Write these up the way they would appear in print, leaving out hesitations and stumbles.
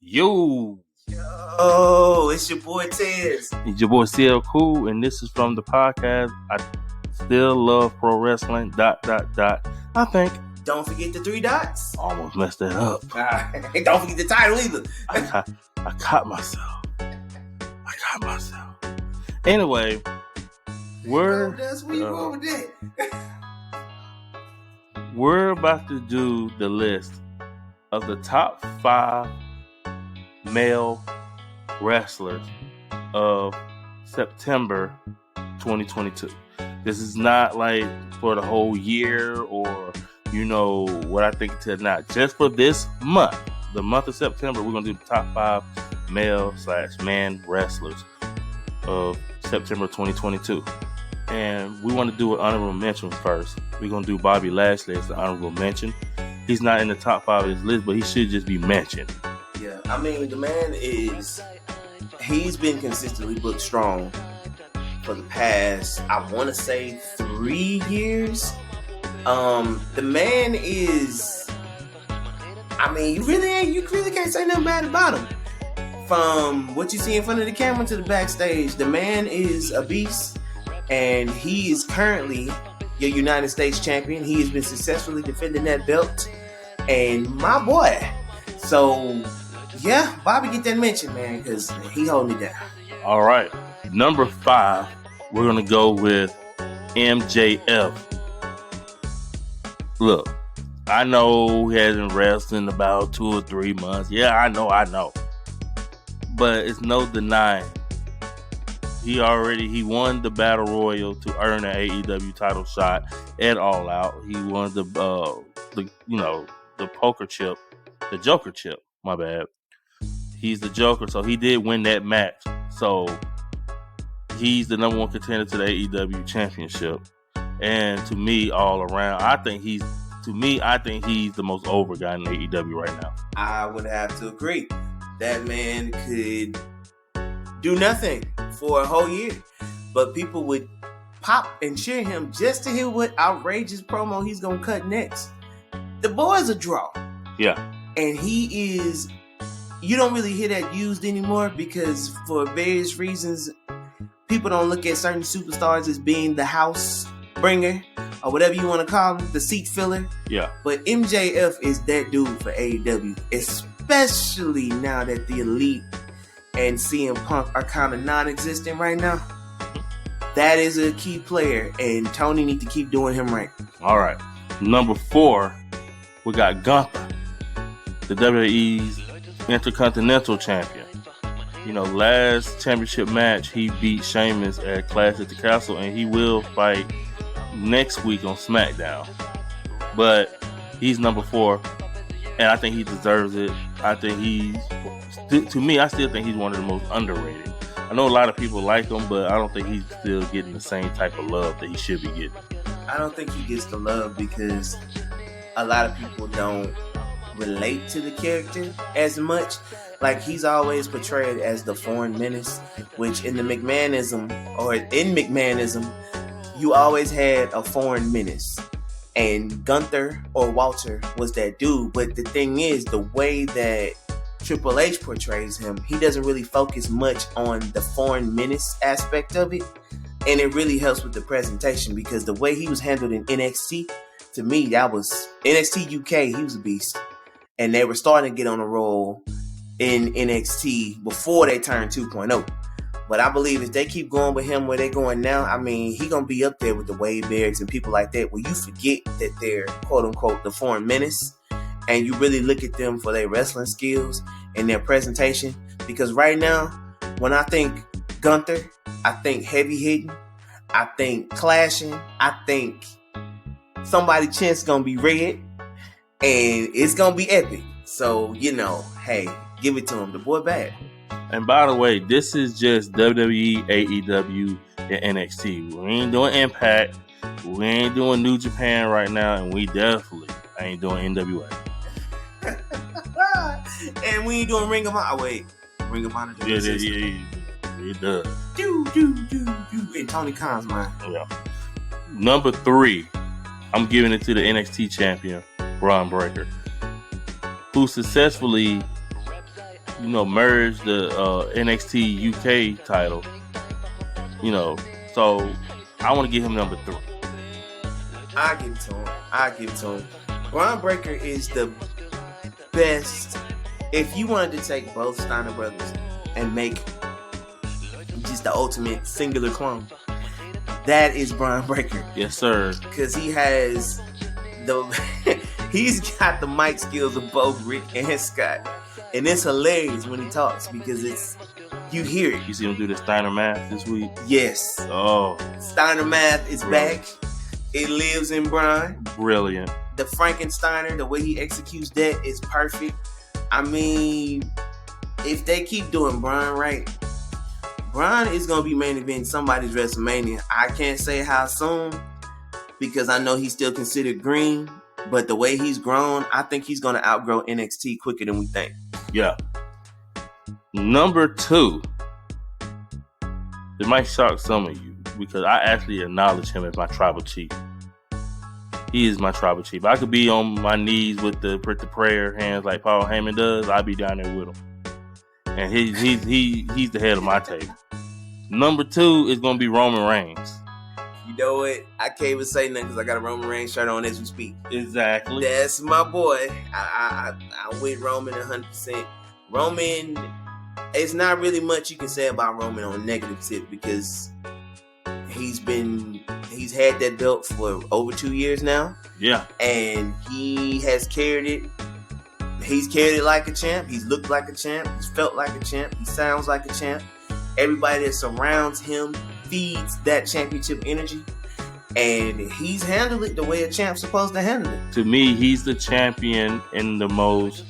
Yo, Oh, it's your boy Tez. it's your boy CL Cool, and this is from the podcast. I still love pro wrestling. ... I think Don't forget the 3 dots. almost messed that up. And don't forget the title either. I caught myself. Anyway, we're That's where you going with that. we're about to do the list of the top 5 male wrestlers of September 2022. This is not like for the whole year or what I think to now. Just for this month, the month of September, we're gonna do the top 5 male/man wrestlers of September 2022. And we want to do an honorable mention first. We're gonna do Bobby Lashley as the honorable mention. He's not in the top 5 of this list, but he should just be mentioned. Yeah, I mean, the man he's been consistently booked strong for the past, I want to say 3 years. The man is, I mean, you really can't say nothing bad about him. From what you see in front of the camera to the backstage, the man is a beast, and he is currently your United States champion. He has been successfully defending that belt, and my boy. So, yeah, Bobby, get that mention, man, because he holding it down. All right, number 5, we're gonna go with MJF. Look, I know he hasn't wrestled in about 2 or 3 months. Yeah, I know. But it's no denying. He won the Battle Royal to earn an AEW title shot at All Out. He won the poker chip, the Joker chip, my bad. He's the Joker, so he did win that match. So he's the number 1 contender to the AEW championship. And to me, all around, I think he's the most over guy in AEW right now. I would have to agree. That man could do nothing for a whole year, but people would pop and cheer him just to hear what outrageous promo he's gonna cut next. The boy's a draw. Yeah. And he is, you don't really hear that used anymore because for various reasons, people don't look at certain superstars as being the house bringer or whatever you want to call him, the seat filler. Yeah. But MJF is that dude for AEW, especially now that the Elite and CM Punk are kind of non-existent right now. That is a key player, and Tony needs to keep doing him right. All right. Number 4, we got Gunther, the WWE's Intercontinental Champion. Last championship match, he beat Sheamus at Clash at the Castle, and he will fight next week on SmackDown. But he's number 4, and I think he deserves it. I think I still think he's one of the most underrated. I know a lot of people like him, but I don't think he's still getting the same type of love that he should be getting. I don't think he gets the love because a lot of people don't relate to the character as much. Like, he's always portrayed as the foreign menace, which in McMahonism, you always had a foreign menace. And Gunther or Walter was that dude. But the thing is, the way that Triple H portrays him, he doesn't really focus much on the foreign menace aspect of it. And it really helps with the presentation because the way he was handled in NXT, to me, that was NXT UK, he was a beast. And they were starting to get on a roll in NXT before they turned 2.0. But I believe if they keep going with him where they're going now, I mean, he's going to be up there with the Wade Barrett's and people like that, where you forget that they're, quote-unquote, the foreign menace, and you really look at them for their wrestling skills and their presentation. Because right now, when I think Gunther, I think heavy-hitting, I think clashing, I think somebody's chin's going to be red, and it's going to be epic. So, hey, give it to him. The boy bad. And by the way, this is just WWE, AEW, and NXT. We ain't doing Impact. We ain't doing New Japan right now. And we definitely ain't doing NWA. And we ain't doing Ring of Honor. Wait. Ring of Honor. Yeah. It does. Do. In Tony Khan's mind. Yeah. Number 3, I'm giving it to the NXT champion, Braun Breaker, who successfully merge the NXT UK title. So I want to give him number 3. I give it to him. Braun Breaker is the best. If you wanted to take both Steiner brothers and make just the ultimate singular clone, that is Braun Breaker. Yes, sir. Because he has he's got the mic skills of both Rick and Scott, and it's hilarious when he talks because you hear it. You see him do the Steiner math this week? Yes. Oh, Steiner math is brilliant. back. It lives in Braun. Brilliant. The Frankensteiner, the way he executes that is perfect. I mean, if they keep doing Braun right, Braun is going to be main eventing somebody's WrestleMania. I can't say how soon because I know he's still considered green, but the way he's grown, I think he's going to outgrow NXT quicker than we think. Yeah. Number 2. It might shock some of you because I actually acknowledge him as my tribal chief. He is my tribal chief. I could be on my knees with the prayer hands like Paul Heyman does. I'd be down there with him. And he's the head of my table. Number 2 is going to be Roman Reigns. You know what? I can't even say nothing because I got a Roman Reigns shirt on as we speak. Exactly. That's my boy. I went Roman 100%. Roman, it's not really much you can say about Roman on a negative tip because he's had that belt for over 2 years now. Yeah. And he has carried it. He's carried it like a champ. He's looked like a champ. He's felt like a champ. He sounds like a champ. Everybody that surrounds him feeds that championship energy. And he's handled it the way a champ's supposed to handle it. To me, he's the champion in the most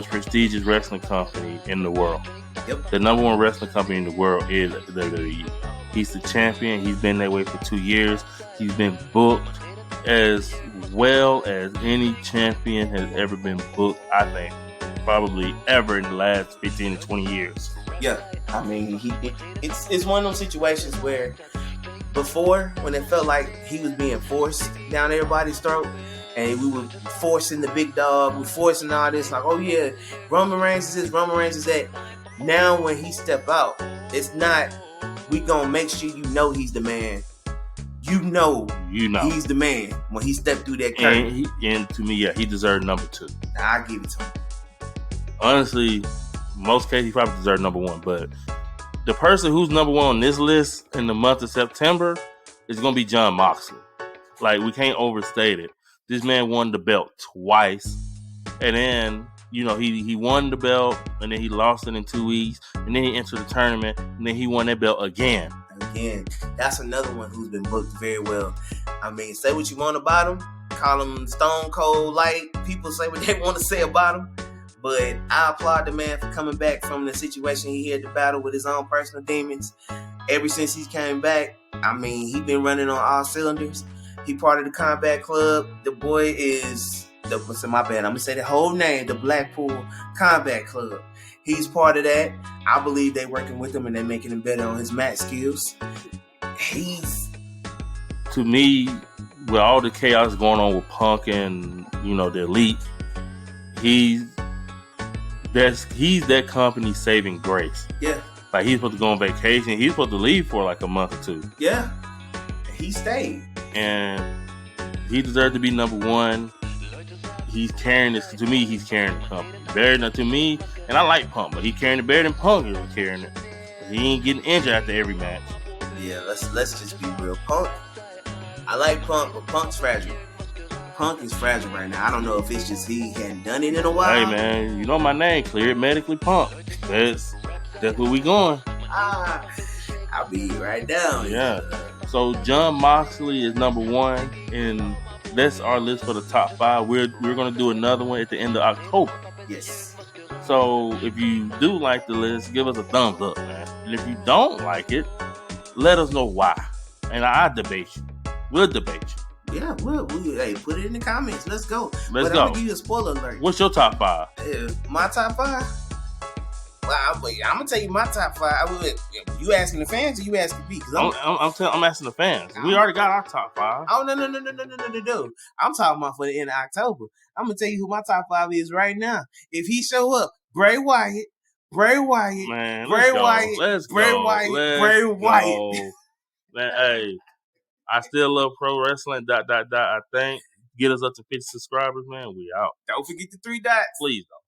prestigious wrestling company in the world. Yep. The number 1 wrestling company in the world is WWE. He's the champion. He's been that way for 2 years. He's been booked as well as any champion has ever been booked, I think, probably ever in the last 15 to 20 years. Yeah. I mean, it's one of those situations where before, when it felt like he was being forced down everybody's throat, and we were forcing the big dog, we're forcing all this, like, oh yeah, Roman Reigns is this, Roman Reigns is that. Now when he step out, it's not, we gonna make sure you know he's the man. You know he's the man when he stepped through that curtain. And to me, yeah, he deserved number 2. I give it to him. Honestly, most cases he probably deserved number 1, but the person who's number 1 on this list in the month of September is gonna be Jon Moxley. Like, we can't overstate it. This man won the belt twice, and then he won the belt, and then he lost it in 2 weeks, and then he entered the tournament, and then he won that belt again. That's another one who's been booked very well. I mean, say what you want about him, call him Stone Cold Light. People say what they want to say about him, but I applaud the man for coming back from the situation he had to battle with his own personal demons. Ever since he came back, I mean, he been running on all cylinders. He part of the Combat Club. The boy is my bad. I'm gonna say the whole name, the Blackpool Combat Club. He's part of that. I believe they working with him and they're making him better on his mat skills. To me, with all the chaos going on with Punk and the Elite, he's that company's saving grace. Yeah. Like, he's supposed to go on vacation. He's supposed to leave for like a month or 2. Yeah. He stayed. And he deserved to be number 1. He's carrying this. To me, he's carrying the company better than to me. And I like Punk, but he's carrying it better than Punk is carrying it. He ain't getting injured after every match. Yeah, let's just be real. Punk. I like Punk, but Punk's fragile. Punk is fragile right now. I don't know if it's just he hadn't done it in a while. Hey man, you know my name, cleared medically Punk. That's where we going. I'll be right down. Yeah. So Jon Moxley is number 1, and that's our list for the top 5. We're gonna do another one at the end of October. Yes. So if you do like the list, give us a thumbs up, man. And if you don't like it, let us know why. And I'll debate you. We'll debate you. Yeah, we'll hey, put it in the comments. Let's go. Let's go. I'm gonna give you a spoiler alert. What's your top 5? My top 5? I'm gonna tell you my top 5. You asking the fans or you asking me? Because I'm asking the fans. We already got our top 5. Oh no! I'm talking about for the end of October. I'm gonna tell you who my top 5 is right now. If he show up, Bray Wyatt, Man, let's go. Man, hey, I still love pro wrestling. ... I think get us up to 50 subscribers, man. We out. Don't forget the 3 dots. Please don't.